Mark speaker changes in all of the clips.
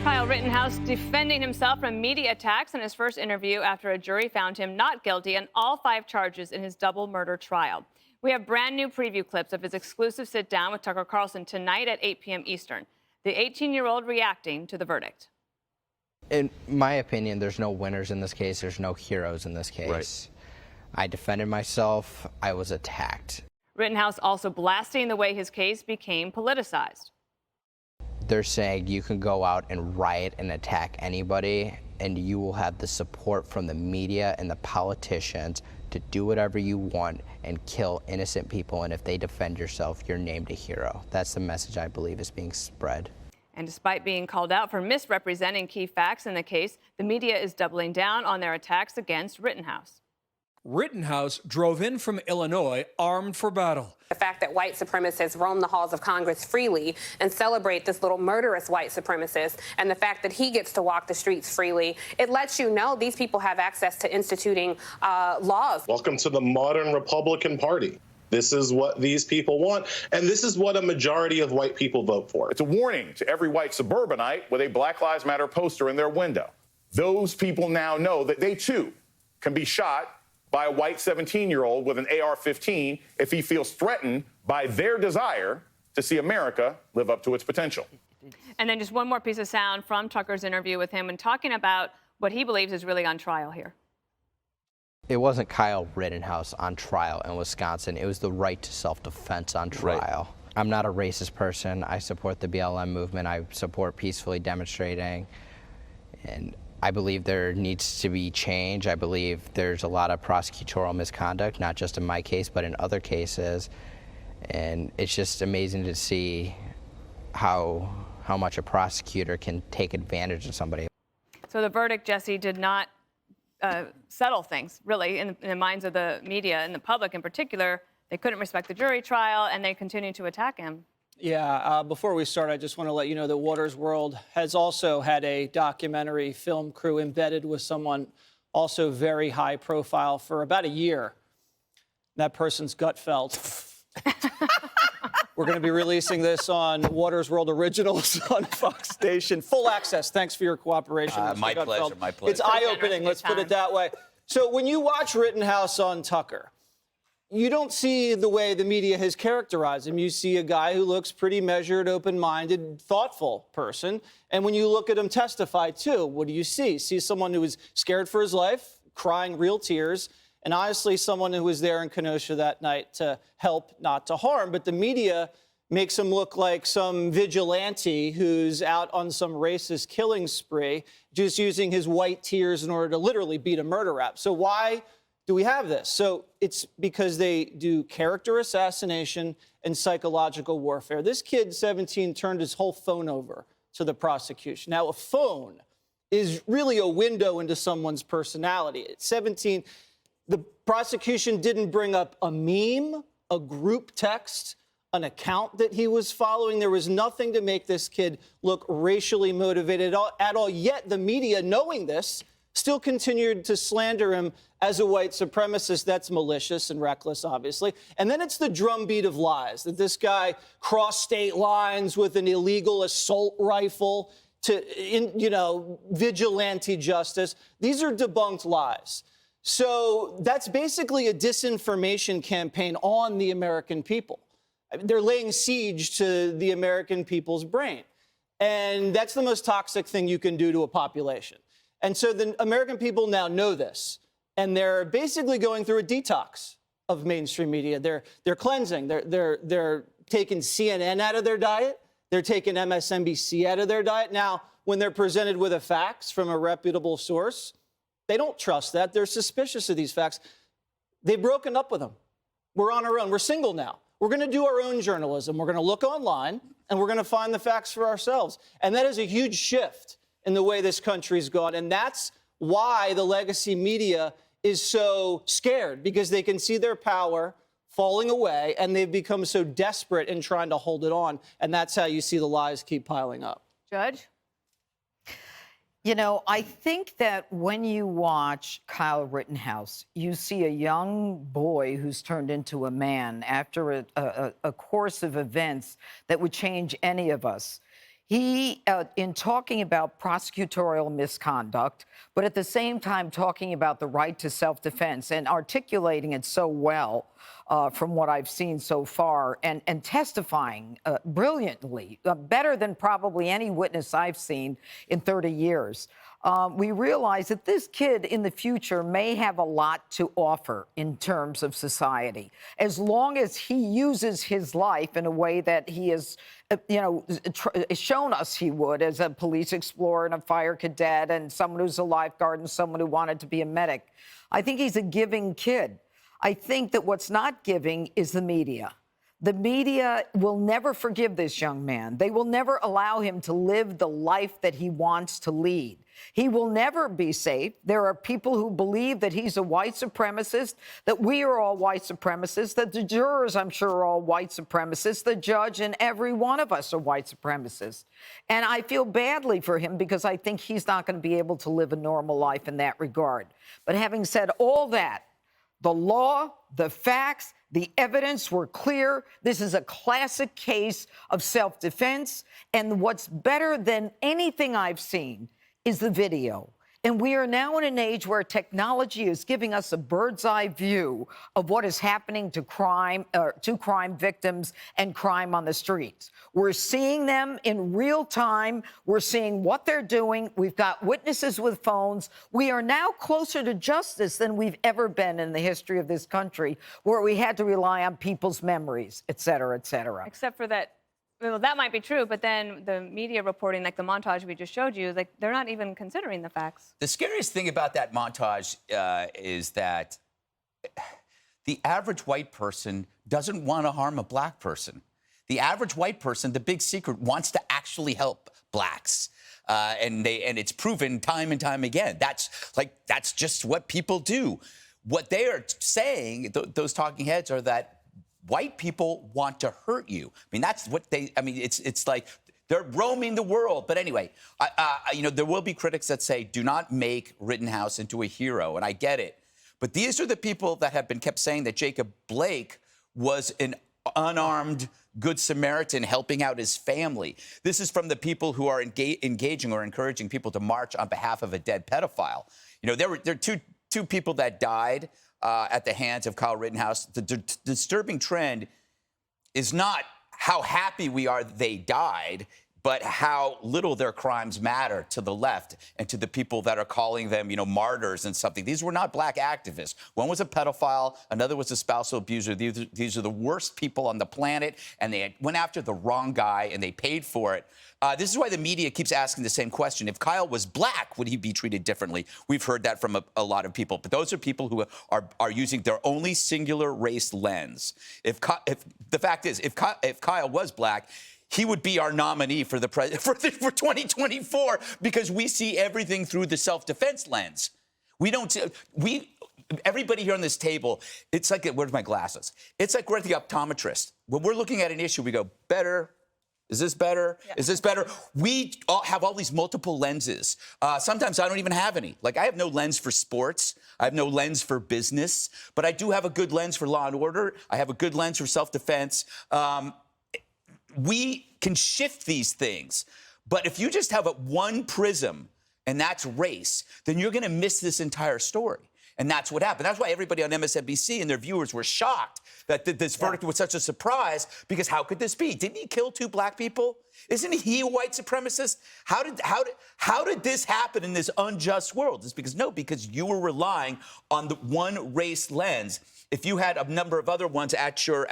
Speaker 1: Kyle Rittenhouse defending himself from media attacks in his first interview after a jury found him not guilty on all 5 charges in his double murder trial. We have brand new preview clips of his exclusive sit-down with Tucker Carlson tonight at 8 p.m. Eastern. The 18-year-old reacting to the verdict.
Speaker 2: In my opinion, there's no winners in this case. There's no heroes in this case. Right. I defended myself. I was attacked.
Speaker 1: Rittenhouse also blasting the way his case became politicized.
Speaker 2: They're saying you can go out and riot and attack anybody, and you will have the support from the media and the politicians to do whatever you want and kill innocent people. And if they defend yourself, you're named a hero. That's the message I believe is being spread.
Speaker 1: And despite being called out for misrepresenting key facts in the case, the media is doubling down on their attacks against Rittenhouse.
Speaker 3: Rittenhouse drove in from Illinois armed for battle.
Speaker 4: The fact that white supremacists roam the halls of Congress freely and celebrate this little murderous white supremacist, and the fact that he gets to walk the streets freely, it lets you know these people have access to instituting laws.
Speaker 5: Welcome to the modern Republican Party. This is what these people want, and this is what a majority of white people vote for.
Speaker 6: It's a warning to every white suburbanite with a Black Lives Matter poster in their window. Those people now know that they, too, can be shot by a white 17-year-old with an AR-15 if he feels threatened by their desire to see America live up to its potential.
Speaker 1: And then just one more piece of sound from Tucker's interview with him and talking about what he believes is really on trial here.
Speaker 2: It wasn't Kyle Rittenhouse on trial in Wisconsin. It was the right to self-defense on trial. Right. I'm not a racist person. I support the BLM movement. I support peacefully demonstrating. And I believe there needs to be change. I believe there's a lot of prosecutorial misconduct, not just in my case, but in other cases. And it's just amazing to see how much a prosecutor can take advantage of somebody.
Speaker 1: So the verdict, Jesse, did not settle things, really, in the minds of the media and the public in particular. They couldn't respect the jury trial, and they continued to attack him.
Speaker 7: Yeah, before we start, I just want to let you know that Water's World has also had a documentary film crew embedded with someone also very high profile for about a year. That person's gut felt. We're going to be releasing this on Water's World Originals on Fox Station. Full access. Thanks for your cooperation.
Speaker 8: My pleasure, my pleasure.
Speaker 7: It's eye-opening, let's put it that way. So when you watch Rittenhouse on Tucker, you don't see the way the media has characterized him. You see a guy who looks pretty measured, open-minded, thoughtful person. And when you look at him testify, too, what do you see? See someone who is scared for his life, crying real tears, and honestly, someone who was there in Kenosha that night to help, not to harm. But the media makes him look like some vigilante who's out on some racist killing spree, just using his white tears in order to literally beat a murder rap. So why do we have this? So it's because they do character assassination and psychological warfare. This kid, 17, turned his whole phone over to the prosecution. Now, a phone is really a window into someone's personality. At 17, the prosecution didn't bring up a meme, a group text, an account that he was following. There was nothing to make this kid look racially motivated at all. Yet the media, knowing this, still continued to slander him as a white supremacist. That's malicious and reckless, obviously. And then it's the drumbeat of lies, that this guy crossed state lines with an illegal assault rifle to, vigilante justice. These are debunked lies. So that's basically a disinformation campaign on the American people. I mean, they're laying siege to the American people's brain. And that's the most toxic thing you can do to a population. And so the American people now know this, and they're basically going through a detox of mainstream media. They're cleansing. They're taking CNN out of their diet. They're taking MSNBC out of their diet. Now, when they're presented with a facts from a reputable source, they don't trust that. They're suspicious of these facts. They've broken up with them. We're on our own. We're single now. We're going to do our own journalism. We're going to look online, and we're going to find the facts for ourselves. And that is a huge shift in the way this country's gone. And that's why the legacy media is so scared, because they can see their power falling away, and they've become so desperate in trying to hold it on. And that's how you see the lies keep piling up.
Speaker 1: Judge?
Speaker 9: You know, I think that when you watch Kyle Rittenhouse, you see a young boy who's turned into a man after a course of events that would change any of us. He, in talking about prosecutorial misconduct, but at the same time talking about the right to self-defense and articulating it so well from what I've seen so far, and testifying brilliantly, better than probably any witness I've seen in 30 years. We realize that this kid in the future may have a lot to offer in terms of society, as long as he uses his life in a way that he has, shown us he would as a police explorer and a fire cadet and someone who's a lifeguard and someone who wanted to be a medic. I think he's a giving kid. I think that what's not giving is the media. The media will never forgive this young man. They will never allow him to live the life that he wants to lead. He will never be safe. There are people who believe that he's a white supremacist, that we are all white supremacists, that the jurors, I'm sure, are all white supremacists, the judge and every one of us are white supremacists. And I feel badly for him because I think he's not going to be able to live a normal life in that regard. But having said all that, the law, the facts, the evidence were clear. This is a classic case of self-defense. And what's better than anything I've seen is the video. And we are now in an age where technology is giving us a bird's eye view of what is happening to crime victims and crime on the streets. We're seeing them in real time. We're seeing what they're doing. We've got witnesses with phones. We are now closer to justice than we've ever been in the history of this country, where we had to rely on people's memories, et cetera, et cetera.
Speaker 1: Except for that. Well, that might be true, but then the media reporting, like the montage we just showed you, like they're not even considering the facts.
Speaker 8: The scariest thing about that montage is that the average white person doesn't want to harm a black person. The average white person, the big secret, wants to actually help blacks. And it's proven time and time again. That's just what people do. What they are saying, those talking heads, are that white people want to hurt you. I mean, that's what it's like they're roaming the world. But anyway, there will be critics that say, do not make Rittenhouse into a hero. And I get it. But these are the people that have been kept saying that Jacob Blake was an unarmed Good Samaritan helping out his family. This is from the people who are engaging or encouraging people to march on behalf of a dead pedophile. There were two people that died at the hands of Kyle Rittenhouse. The disturbing trend is not how happy we are that they died, but how little their crimes matter to the left and to the people that are calling them, martyrs and something. These were not black activists. One was a pedophile, another was a spousal abuser. These are the worst people on the planet, and they went after the wrong guy, and they paid for it. This is why the media keeps asking the same question. If Kyle was black, would he be treated differently? We've heard that from a lot of people. But those are people who are using their only singular race lens. If the fact is, if Kyle was black, he would be our nominee for 2024 because we see everything through the self-defense lens. Everybody here on this table, it's like, where's my glasses? It's like we're at the optometrist. When we're looking at an issue, we go, better. Is this better? Yeah. Is this better? We all have all these multiple lenses. Sometimes I don't even have any. Like, I have no lens for sports. I have no lens for business. But I do have a good lens for law and order. I have a good lens for self-defense. We can shift these things. But if you just have one prism, and that's race, then you're going to miss this entire story. And that's what happened. That's why everybody on MSNBC and their viewers were shocked that this verdict was such a surprise, because how could this be? Didn't he kill 2 black people? Isn't he a white supremacist? How did this happen in this unjust world? It's because you were relying on the one race lens. If you had a number of other ones at your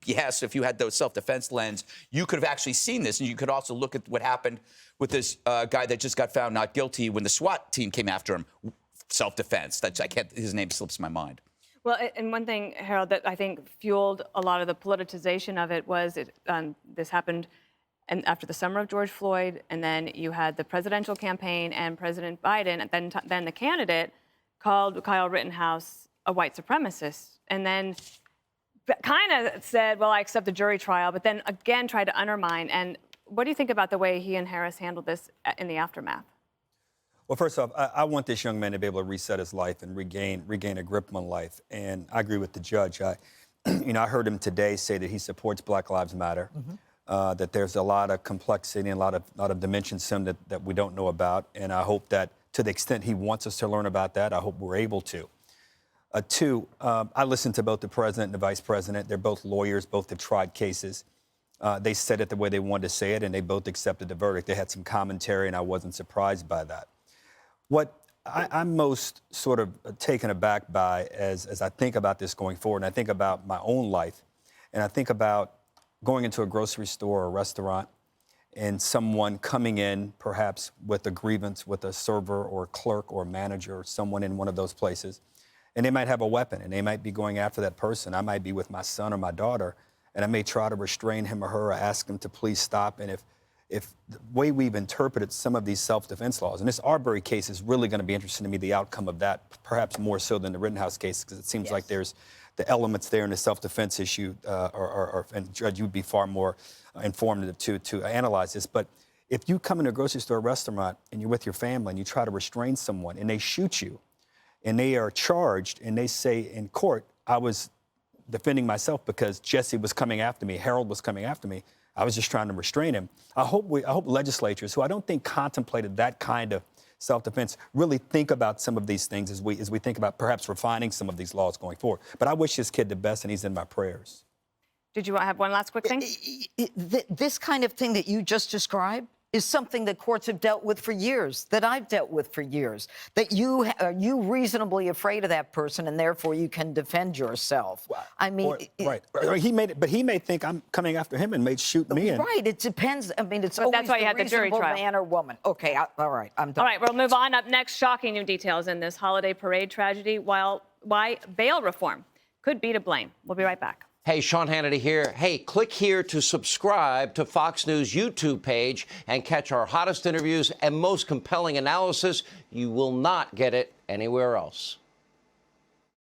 Speaker 8: behest, if you had those self-defense lens, you could have actually seen this. And you could also look at what happened with this guy that just got found not guilty when the SWAT team came after him. Self-defense. His name slips my mind.
Speaker 1: Well, and one thing, Harold, that I think fueled a lot of the politicization of it was this happened after the summer of George Floyd, and then you had the presidential campaign and President Biden, and then the candidate called Kyle Rittenhouse a white supremacist, and then kind of said, well, I accept the jury trial, but then again tried to undermine. And what do you think about the way he and Harris handled this in the aftermath?
Speaker 10: Well, first off, I want this young man to be able to reset his life and regain a grip on life. And I agree with the judge. I heard him today say that he supports Black Lives Matter. that there's a lot of complexity and a lot of dimensions to him that we don't know about. And I hope that to the extent he wants us to learn about that, I hope we're able to. Two, I listened to both the president and the vice president. They're both lawyers, both have tried cases. They said it the way they wanted to say it, and they both accepted the verdict. They had some commentary, and I wasn't surprised by that. What I'm most sort of taken aback by as I think about this going forward, and I think about my own life, and I think about going into a grocery store or a restaurant and someone coming in perhaps with a grievance with a server or a clerk or a manager or someone in one of those places, and they might have a weapon and they might be going after that person. I might be with my son or my daughter, and I may try to restrain him or her or ask them to please stop. And if the way we've interpreted some of these self-defense laws, and this Arbery case is really going to be interesting to me, the outcome of that, perhaps more so than the Rittenhouse case, because it seems like there's the elements there in the self-defense issue, and Judge, you'd be far more informative to analyze this. But if you come into a grocery store or restaurant and you're with your family and you try to restrain someone and they shoot you and they are charged and they say in court, I was defending myself because Jesse was coming after me, Harold was coming after me, I was just trying to restrain him. I hope legislatures, who I don't think contemplated that kind of self-defense, really think about some of these things as we think about perhaps refining some of these laws going forward. But I wish this kid the best, and he's in my prayers.
Speaker 1: Did you have one last quick thing?
Speaker 9: This kind of thing that you just described is something that courts have dealt with for years, that I've dealt with for years, that you reasonably afraid of that person and therefore you can defend yourself. I mean...
Speaker 10: Right. He may think I'm coming after him and may shoot me.
Speaker 9: Right. It depends. I mean, it's
Speaker 1: but
Speaker 9: always
Speaker 1: that's why you had the jury trial.
Speaker 9: Man or woman. Okay. All right. I'm done.
Speaker 1: All right. We'll move on. Up next, shocking new details in this holiday parade tragedy, why bail reform could be to blame. We'll be right back.
Speaker 11: Hey, Sean Hannity here. Hey, click here to subscribe to Fox News YouTube page and catch our hottest interviews and most compelling analysis. You will not get it anywhere else.